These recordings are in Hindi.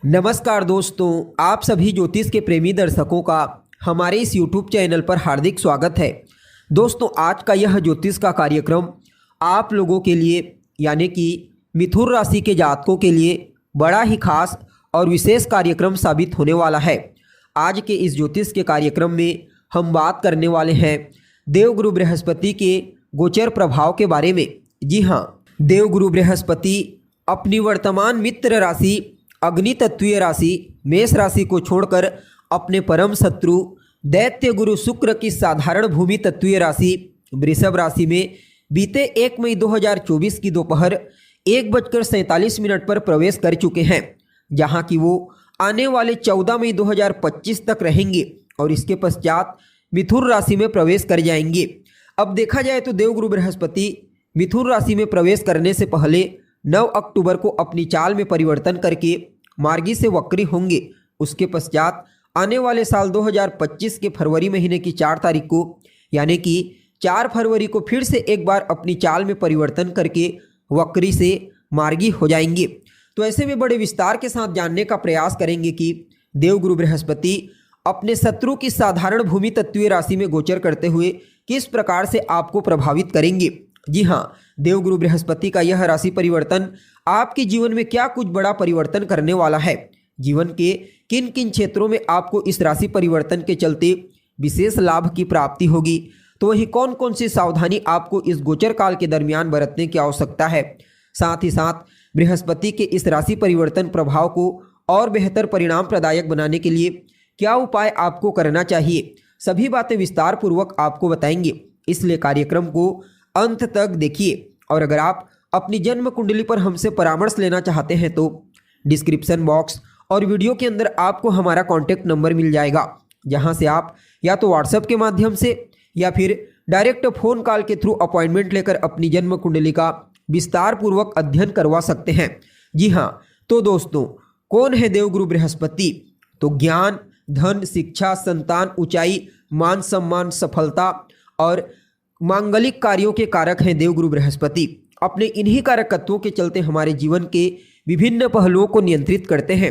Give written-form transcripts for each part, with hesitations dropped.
नमस्कार दोस्तों, आप सभी ज्योतिष के प्रेमी दर्शकों का हमारे इस YouTube चैनल पर हार्दिक स्वागत है। दोस्तों, आज का यह ज्योतिष का कार्यक्रम आप लोगों के लिए यानी कि मिथुन राशि के जातकों के लिए बड़ा ही खास और विशेष कार्यक्रम साबित होने वाला है। आज के इस ज्योतिष के कार्यक्रम में हम बात करने वाले हैं देवगुरु बृहस्पति के गोचर प्रभाव के बारे में। जी हाँ, देवगुरु बृहस्पति अपनी वर्तमान मित्र राशि अग्नि तत्वीय राशि मेष राशि को छोड़कर अपने परम शत्रु दैत्य गुरु शुक्र की साधारण भूमि तत्वीय राशि वृषभ राशि में बीते 1 मई 2024 की दोपहर 1:47 पर प्रवेश कर चुके हैं, जहां कि वो आने वाले 14 मई 2025 तक रहेंगे और इसके पश्चात मिथुन राशि में प्रवेश कर जाएंगे। अब देखा जाए तो देवगुरु बृहस्पति मिथुन राशि में प्रवेश करने से पहले 9 अक्टूबर को अपनी चाल में परिवर्तन करके मार्गी से वक्री होंगे। उसके पश्चात आने वाले साल 2025 के फरवरी महीने की 4 तारीख को यानी कि 4 फरवरी को फिर से एक बार अपनी चाल में परिवर्तन करके वक्री से मार्गी हो जाएंगे। तो ऐसे में बड़े विस्तार के साथ जानने का प्रयास करेंगे कि देवगुरु बृहस्पति अपने शत्रु की साधारण भूमि तत्वीय राशि में गोचर करते हुए किस प्रकार से आपको प्रभावित करेंगे। जी हाँ, देवगुरु बृहस्पति का यह राशि परिवर्तन आपके जीवन में क्या कुछ बड़ा परिवर्तन करने वाला है। जीवन के किन किन क्षेत्रों में आपको इस राशि परिवर्तन के चलते विशेष लाभ की प्राप्ति होगी, तो वही कौन कौन सी सावधानी आपको इस गोचर काल के दरमियान बरतने की आवश्यकता है। साथ ही साथ बृहस्पति के इस राशि परिवर्तन प्रभाव को और बेहतर परिणाम प्रदायक बनाने के लिए क्या उपाय आपको करना चाहिए, सभी बातें विस्तार पूर्वक आपको बताएंगे। इसलिए कार्यक्रम को अंत तक देखिए। और अगर आप अपनी जन्म कुंडली पर हमसे परामर्श लेना चाहते हैं तो डिस्क्रिप्शन बॉक्स और वीडियो के अंदर आपको हमारा कॉन्टैक्ट नंबर मिल जाएगा, जहां से आप या तो व्हाट्सएप के माध्यम से या फिर डायरेक्ट फ़ोन कॉल के थ्रू अपॉइंटमेंट लेकर अपनी जन्म कुंडली का विस्तार पूर्वक अध्ययन करवा सकते हैं। जी हाँ, तो दोस्तों, कौन है देवगुरु बृहस्पति? तो ज्ञान, धन, शिक्षा, संतान, ऊंचाई, मान सम्मान, सफलता और मांगलिक कार्यों के कारक हैं देवगुरु बृहस्पति। अपने इन्हीं कारकत्वों के चलते हमारे जीवन के विभिन्न पहलुओं को नियंत्रित करते हैं।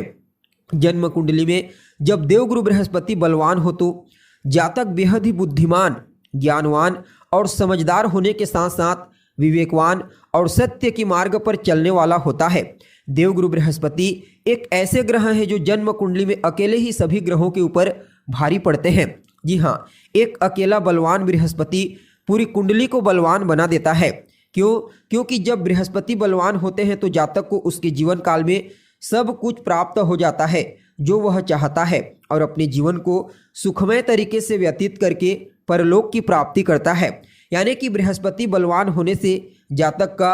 जन्म कुंडली में जब देवगुरु बृहस्पति बलवान हो तो जातक बेहद ही बुद्धिमान, ज्ञानवान और समझदार होने के साथ साथ विवेकवान और सत्य की मार्ग पर चलने वाला होता है। देवगुरु बृहस्पति एक ऐसे ग्रह हैं जो जन्म कुंडली में अकेले ही सभी ग्रहों के ऊपर भारी पड़ते हैं। जी हाँ, एक अकेला बलवान बृहस्पति पूरी कुंडली को बलवान बना देता है। क्योंकि जब बृहस्पति बलवान होते हैं तो जातक को उसके जीवन काल में सब कुछ प्राप्त हो जाता है जो वह चाहता है और अपने जीवन को सुखमय तरीके से व्यतीत करके परलोक की प्राप्ति करता है। यानी कि बृहस्पति बलवान होने से जातक का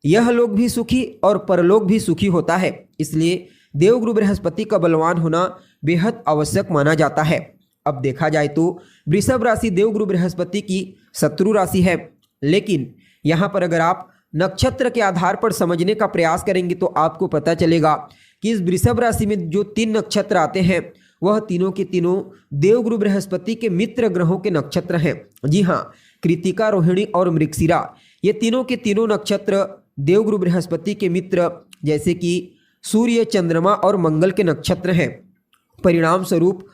यह लोक भी सुखी और परलोक भी सुखी होता है। इसलिए देवगुरु बृहस्पति का बलवान होना बेहद आवश्यक माना जाता है। अब देखा जाए तो वृषभ राशि देवगुरु बृहस्पति की शत्रु राशि है, लेकिन यहाँ पर अगर आप नक्षत्र के आधार पर समझने का प्रयास करेंगे तो आपको पता चलेगा कि इस वृषभ राशि में जो 3 नक्षत्र आते हैं वह तीनों के तीनों देवगुरु बृहस्पति के मित्र ग्रहों के नक्षत्र हैं। जी हाँ, कृतिका, रोहिणी और मृगशिरा, ये तीनों के तीनों नक्षत्र देवगुरु बृहस्पति के मित्र जैसे कि सूर्य, चंद्रमा और मंगल के नक्षत्र हैं। परिणाम स्वरूप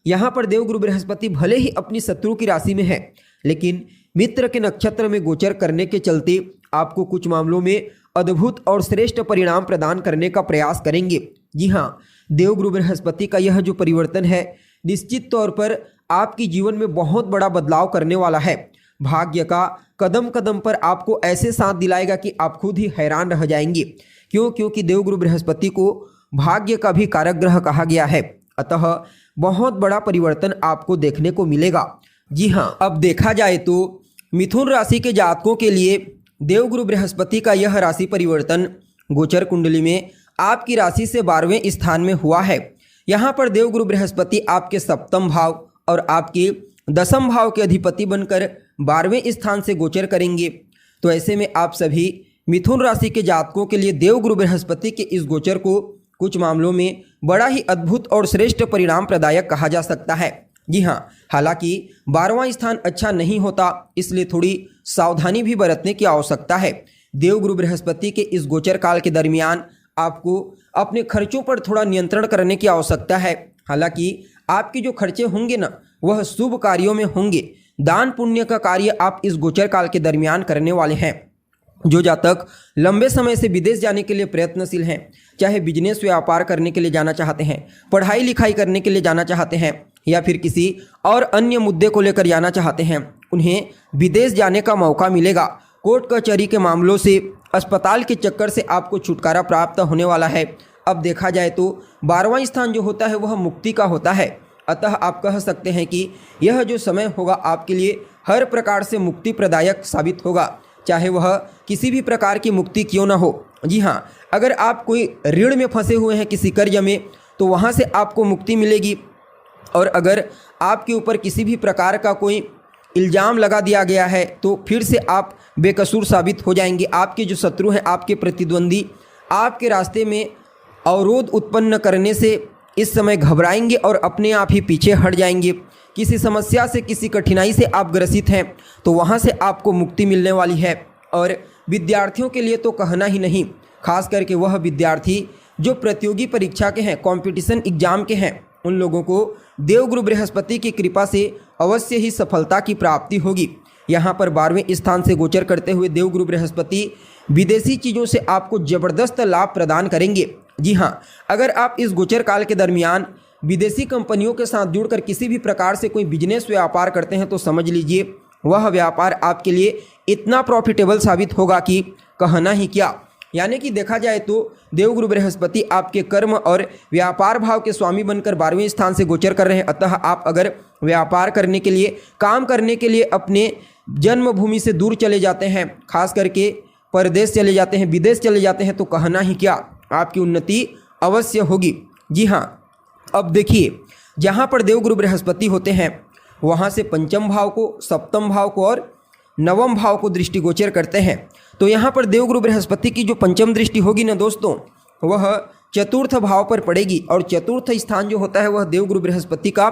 यहाँ पर देवगुरु बृहस्पति भले ही अपनी शत्रु की राशि में है, लेकिन मित्र के नक्षत्र में गोचर करने के चलते आपको कुछ मामलों में अद्भुत और श्रेष्ठ परिणाम प्रदान करने का प्रयास करेंगे। जी हाँ, देवगुरु बृहस्पति का यह जो परिवर्तन है निश्चित तौर पर आपके जीवन में बहुत बड़ा बदलाव करने वाला है। भाग्य का कदम कदम पर आपको ऐसे साथ दिलाएगा कि आप खुद ही हैरान रह जाएंगे। क्योंकि देवगुरु बृहस्पति को भाग्य का भी कारक ग्रह कहा गया है, अतः बहुत बड़ा परिवर्तन आपको देखने को मिलेगा। जी हाँ, अब देखा जाए तो मिथुन राशि के जातकों के लिए देवगुरु बृहस्पति का यह राशि परिवर्तन गोचर कुंडली में आपकी राशि से 12वें स्थान में हुआ है। यहाँ पर देवगुरु बृहस्पति आपके सप्तम भाव और आपके 10वें भाव के अधिपति बनकर 12वें स्थान से गोचर करेंगे। तो ऐसे में आप सभी मिथुन राशि के जातकों के लिए देवगुरु बृहस्पति के इस गोचर को कुछ मामलों में बड़ा ही अद्भुत और श्रेष्ठ परिणाम प्रदायक कहा जा सकता है। जी हाँ, हालांकि 12वां स्थान अच्छा नहीं होता, इसलिए थोड़ी सावधानी भी बरतने की आवश्यकता है। देवगुरु बृहस्पति के इस गोचर काल के दरमियान आपको अपने खर्चों पर थोड़ा नियंत्रण करने की आवश्यकता है। हालांकि आपके जो खर्चे होंगे ना, वह शुभ कार्यों में होंगे। दान पुण्य का कार्य आप इस गोचर काल के दरमियान करने वाले हैं। जो जातक लंबे समय से विदेश जाने के लिए प्रयत्नशील हैं, चाहे बिजनेस व्यापार करने के लिए जाना चाहते हैं, पढ़ाई लिखाई करने के लिए जाना चाहते हैं, या फिर किसी और अन्य मुद्दे को लेकर जाना चाहते हैं, उन्हें विदेश जाने का मौका मिलेगा। कोर्ट कचहरी के मामलों से, अस्पताल के चक्कर से आपको छुटकारा प्राप्त होने वाला है। अब देखा जाए तो 12वां स्थान जो होता है वह मुक्ति का होता है। अतः आप कह सकते हैं कि यह जो समय होगा आपके लिए हर प्रकार से मुक्ति प्रदायक साबित होगा, चाहे वह किसी भी प्रकार की मुक्ति क्यों ना हो। जी हाँ, अगर आप कोई ऋण में फंसे हुए हैं किसी कर्ज में, तो वहाँ से आपको मुक्ति मिलेगी। और अगर आपके ऊपर किसी भी प्रकार का कोई इल्ज़ाम लगा दिया गया है तो फिर से आप बेकसूर साबित हो जाएंगे। आपके जो शत्रु हैं, आपके प्रतिद्वंदी, आपके रास्ते में अवरोध उत्पन्न करने से इस समय घबराएंगे और अपने आप ही पीछे हट जाएंगे। किसी समस्या से, किसी कठिनाई से आप ग्रसित हैं तो वहाँ से आपको मुक्ति मिलने वाली है। और विद्यार्थियों के लिए तो कहना ही नहीं, खास करके वह विद्यार्थी जो प्रतियोगी परीक्षा के हैं, कंपटीशन एग्जाम के हैं, उन लोगों को देवगुरु बृहस्पति की कृपा से अवश्य ही सफलता की प्राप्ति होगी। यहाँ पर 12वें स्थान से गोचर करते हुए देवगुरु बृहस्पति विदेशी चीज़ों से आपको ज़बरदस्त लाभ प्रदान करेंगे। जी हाँ, अगर आप इस गोचर काल के दरमियान विदेशी कंपनियों के साथ जुड़कर किसी भी प्रकार से कोई बिजनेस व्यापार करते हैं तो समझ लीजिए वह व्यापार आपके लिए इतना प्रॉफिटेबल साबित होगा कि कहना ही क्या। यानी कि देखा जाए तो देवगुरु बृहस्पति आपके कर्म और व्यापार भाव के स्वामी बनकर 12वें स्थान से गोचर कर रहे हैं। अतः आप अगर व्यापार करने के लिए, काम करने के लिए अपने जन्मभूमि से दूर चले जाते हैं, खास करके परदेश चले जाते हैं, विदेश चले जाते हैं, तो कहना ही क्या, आपकी उन्नति अवश्य होगी। जी हाँ, अब देखिए, जहाँ पर देवगुरु बृहस्पति होते हैं वहाँ से पंचम भाव को, सप्तम भाव को और नवम भाव को दृष्टिगोचर करते हैं। तो यहाँ पर देवगुरु बृहस्पति की जो पंचम दृष्टि होगी ना दोस्तों, वह चतुर्थ भाव पर पड़ेगी। और चतुर्थ स्थान जो होता है वह देवगुरु बृहस्पति का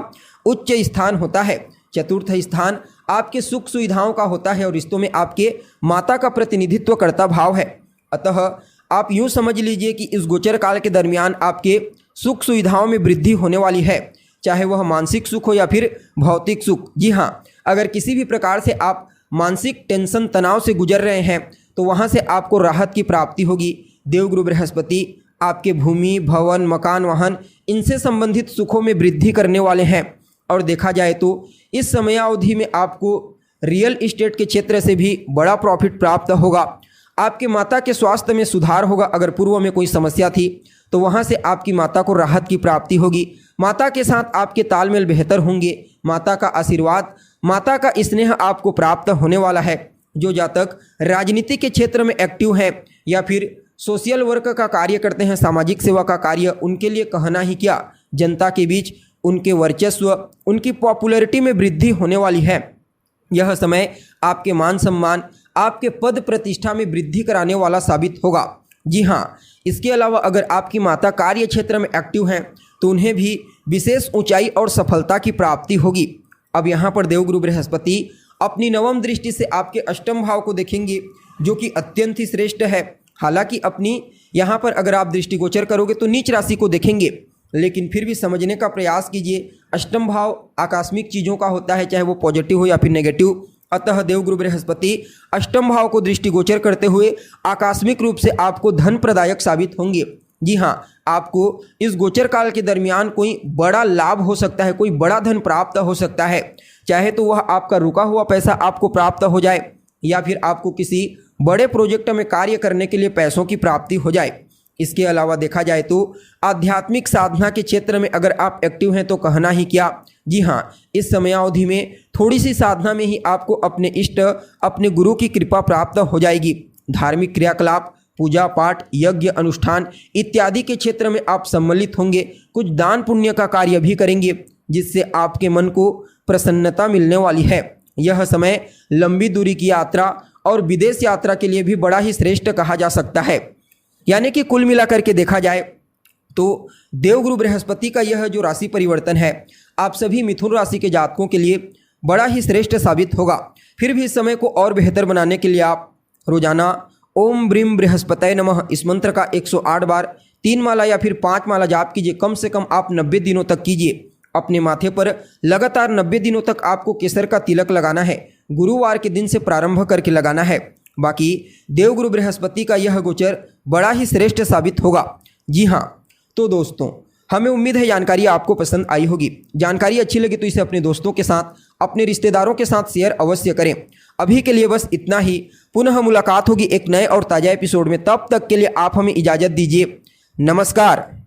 उच्च स्थान होता है। चतुर्थ स्थान आपके सुख सुविधाओं का होता है और रिश्तों में आपके माता का प्रतिनिधित्व करता भाव है। अतः आप यूँ समझ लीजिए कि इस गोचर काल के दरमियान आपके सुख सुविधाओं में वृद्धि होने वाली है, चाहे वह मानसिक सुख हो या फिर भौतिक सुख। जी हाँ, अगर किसी भी प्रकार से आप मानसिक टेंशन, तनाव से गुजर रहे हैं तो वहाँ से आपको राहत की प्राप्ति होगी। देवगुरु बृहस्पति आपके भूमि, भवन, मकान, वाहन, इनसे संबंधित सुखों में वृद्धि करने वाले हैं। और देखा जाए तो इस समयावधि में आपको रियल इस्टेट के क्षेत्र से भी बड़ा प्रॉफिट प्राप्त होगा। आपके माता के स्वास्थ्य में सुधार होगा। अगर पूर्व में कोई समस्या थी तो वहाँ से आपकी माता को राहत की प्राप्ति होगी। माता के साथ आपके तालमेल बेहतर होंगे। माता का आशीर्वाद, माता का स्नेह आपको प्राप्त होने वाला है। जो जातक राजनीति के क्षेत्र में एक्टिव हैं या फिर सोशल वर्क का कार्य करते हैं, सामाजिक सेवा का कार्य, उनके लिए कहना ही क्या, जनता के बीच उनके वर्चस्व, उनकी पॉपुलैरिटी में वृद्धि होने वाली है। यह समय आपके मान सम्मान, आपके पद प्रतिष्ठा में वृद्धि कराने वाला साबित होगा। जी हाँ, इसके अलावा अगर आपकी माता कार्य क्षेत्र में एक्टिव हैं तो उन्हें भी विशेष ऊंचाई और सफलता की प्राप्ति होगी। अब यहाँ पर देवगुरु बृहस्पति अपनी नवम दृष्टि से आपके अष्टम भाव को देखेंगे, जो कि अत्यंत ही श्रेष्ठ है। हालांकि अपनी यहाँ पर अगर आप दृष्टिगोचर करोगे तो नीच राशि को देखेंगे, लेकिन फिर भी समझने का प्रयास कीजिए। अष्टम भाव आकस्मिक चीज़ों का होता है, चाहे वो पॉजिटिव हो या फिर नेगेटिव। अतः देवगुरु बृहस्पति अष्टम भाव को दृष्टिगोचर करते हुए आकस्मिक रूप से आपको धन प्रदायक साबित होंगे। जी हाँ, आपको इस गोचर काल के दरमियान कोई बड़ा लाभ हो सकता है, कोई बड़ा धन प्राप्त हो सकता है। चाहे तो वह आपका रुका हुआ पैसा आपको प्राप्त हो जाए या फिर आपको किसी बड़े प्रोजेक्ट में कार्य करने के लिए पैसों की प्राप्ति हो जाए। इसके अलावा देखा जाए तो आध्यात्मिक साधना के क्षेत्र में अगर आप एक्टिव हैं तो कहना ही क्या। जी हाँ, इस समयावधि में थोड़ी सी साधना में ही आपको अपने इष्ट, अपने गुरु की कृपा प्राप्त हो जाएगी। धार्मिक क्रियाकलाप, पूजा पाठ, यज्ञ अनुष्ठान इत्यादि के क्षेत्र में आप सम्मिलित होंगे। कुछ दान पुण्य का कार्य भी करेंगे जिससे आपके मन को प्रसन्नता मिलने वाली है। यह समय लंबी दूरी की यात्रा और विदेश यात्रा के लिए भी बड़ा ही श्रेष्ठ कहा जा सकता है। यानी कि कुल मिलाकर के देखा जाए तो देवगुरु बृहस्पति का यह जो राशि परिवर्तन है आप सभी मिथुन राशि के जातकों के लिए बड़ा ही श्रेष्ठ साबित होगा। फिर भी इस समय को और बेहतर बनाने के लिए आप रोजाना ओम ब्रीम बृहस्पतये नमः इस मंत्र का 108 बार 3 माला या फिर 5 माला जाप कीजिए। कम से कम आप 90 दिनों तक कीजिए। अपने माथे पर लगातार 90 दिनों तक आपको केसर का तिलक लगाना है। गुरुवार के दिन से प्रारंभ करके लगाना है। बाकी देवगुरु बृहस्पति का यह गोचर बड़ा ही श्रेष्ठ साबित होगा। जी हाँ, तो दोस्तों हमें उम्मीद है जानकारी आपको पसंद आई होगी। जानकारी अच्छी लगी तो इसे अपने दोस्तों के साथ, अपने रिश्तेदारों के साथ शेयर अवश्य करें। अभी के लिए बस इतना ही। पुनः मुलाकात होगी एक नए और ताज़ा एपिसोड में। तब तक के लिए आप हमें इजाज़त दीजिए। नमस्कार।